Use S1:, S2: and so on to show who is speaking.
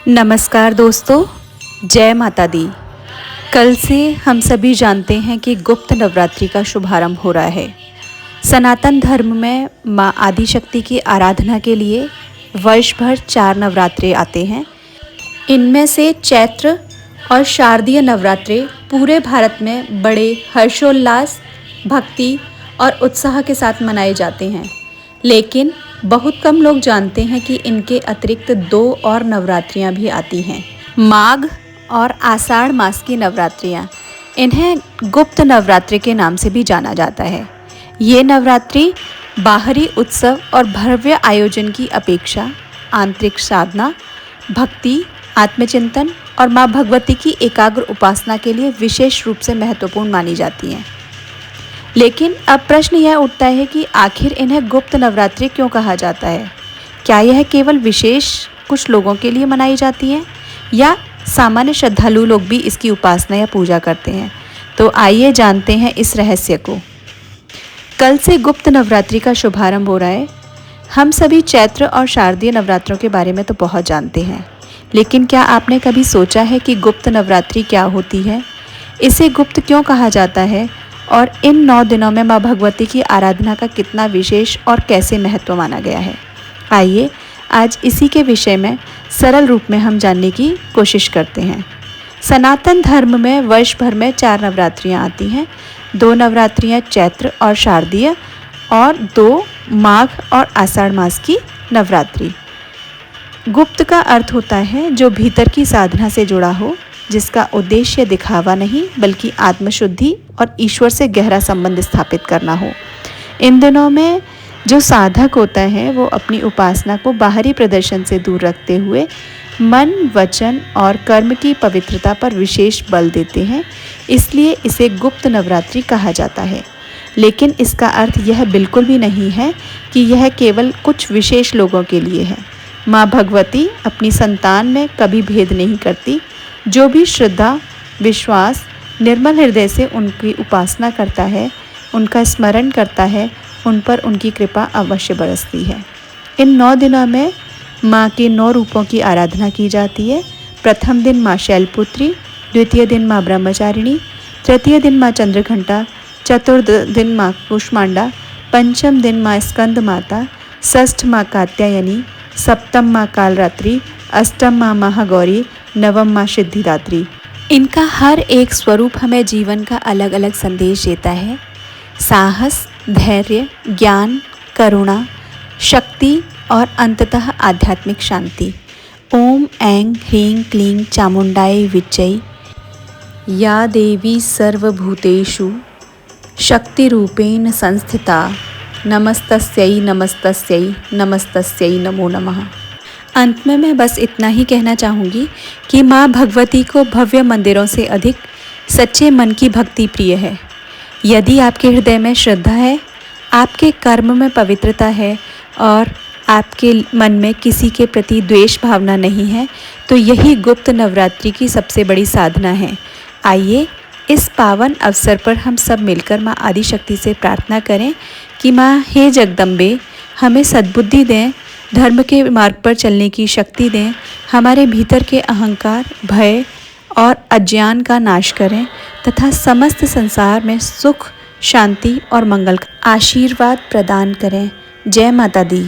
S1: नमस्कार दोस्तों, जय माता दी। कल से हम सभी जानते हैं कि गुप्त नवरात्रि का शुभारंभ हो रहा है। सनातन धर्म में माँ आदिशक्ति की आराधना के लिए वर्ष भर 4 नवरात्रे आते हैं। इनमें से चैत्र और शारदीय नवरात्रे पूरे भारत में बड़े हर्षोल्लास, भक्ति और उत्साह के साथ मनाए जाते हैं, लेकिन बहुत कम लोग जानते हैं कि इनके अतिरिक्त 2 और नवरात्रियां भी आती हैं। माघ और आषाढ़ मास की नवरात्रियां, इन्हें गुप्त नवरात्रि के नाम से भी जाना जाता है। ये नवरात्रि बाहरी उत्सव और भव्य आयोजन की अपेक्षा आंतरिक साधना, भक्ति, आत्मचिंतन और माँ भगवती की एकाग्र उपासना के लिए विशेष रूप से महत्वपूर्ण मानी जाती हैं। लेकिन अब प्रश्न यह उठता है कि आखिर इन्हें गुप्त नवरात्रि क्यों कहा जाता है? क्या यह केवल विशेष कुछ लोगों के लिए मनाई जाती हैं या सामान्य श्रद्धालु लोग भी इसकी उपासना या पूजा करते हैं? तो आइए जानते हैं इस रहस्य को। कल से गुप्त नवरात्रि का शुभारंभ हो रहा है। हम सभी चैत्र और शारदीय नवरात्रों के बारे में तो बहुत जानते हैं, लेकिन क्या आपने कभी सोचा है कि गुप्त नवरात्रि क्या होती है? इसे गुप्त क्यों कहा जाता है और इन 9 दिनों में माँ भगवती की आराधना का कितना विशेष और कैसे महत्व माना गया है? आइए आज इसी के विषय में सरल रूप में हम जानने की कोशिश करते हैं। सनातन धर्म में वर्ष भर में 4 नवरात्रियाँ आती हैं। 2 नवरात्रियाँ चैत्र और शारदीय और 2 माघ और आषाढ़ मास की नवरात्रि। गुप्त का अर्थ होता है जो भीतर की साधना से जुड़ा हो, जिसका उद्देश्य दिखावा नहीं बल्कि आत्मशुद्धि और ईश्वर से गहरा संबंध स्थापित करना हो। इन दिनों में जो साधक होता है वो अपनी उपासना को बाहरी प्रदर्शन से दूर रखते हुए मन, वचन और कर्म की पवित्रता पर विशेष बल देते हैं, इसलिए इसे गुप्त नवरात्रि कहा जाता है। लेकिन इसका अर्थ यह बिल्कुल भी नहीं है कि यह केवल कुछ विशेष लोगों के लिए है। माँ भगवती अपनी संतान में कभी भेद नहीं करती। जो भी श्रद्धा, विश्वास, निर्मल हृदय से उनकी उपासना करता है, उनका स्मरण करता है, उन पर उनकी कृपा अवश्य बरसती है। इन 9 दिनों में माँ के 9 रूपों की आराधना की जाती है। प्रथम दिन माँ शैलपुत्री, द्वितीय दिन माँ ब्रह्मचारिणी, तृतीय दिन माँ चंद्रघंटा, चतुर्थ दिन माँ कुष्मांडा, पंचम दिन माँ स्कंद माता, षष्ठ माँ कात्यायनी, सप्तम माँ कालरात्रि, अष्टम माँ महागौरी, नवम माँ सिद्धिदात्री। इनका हर एक स्वरूप हमें जीवन का अलग अलग संदेश देता है। साहस, धैर्य, ज्ञान, करुणा, शक्ति और अंततः आध्यात्मिक शांति। ओम ऐं ह्रीं क्लीं चामुंडाय विच्चै या देवी सर्वभूतेषु शक्तिरूपेण संस्थिता नमस्तस्यै नमस्तस्यै नमस्तस्यै नमो नमः। अंत में मैं बस इतना ही कहना चाहूँगी कि माँ भगवती को भव्य मंदिरों से अधिक सच्चे मन की भक्ति प्रिय है। यदि आपके हृदय में श्रद्धा है, आपके कर्म में पवित्रता है और आपके मन में किसी के प्रति द्वेष भावना नहीं है, तो यही गुप्त नवरात्रि की सबसे बड़ी साधना है। आइए इस पावन अवसर पर हम सब मिलकर माँ आदिशक्ति से प्रार्थना करें कि माँ हे जगदम्बे, हमें सद्बुद्धि दें, धर्म के मार्ग पर चलने की शक्ति दें, हमारे भीतर के अहंकार, भय और अज्ञान का नाश करें तथा समस्त संसार में सुख, शांति और मंगल का आशीर्वाद प्रदान करें। जय माता दी।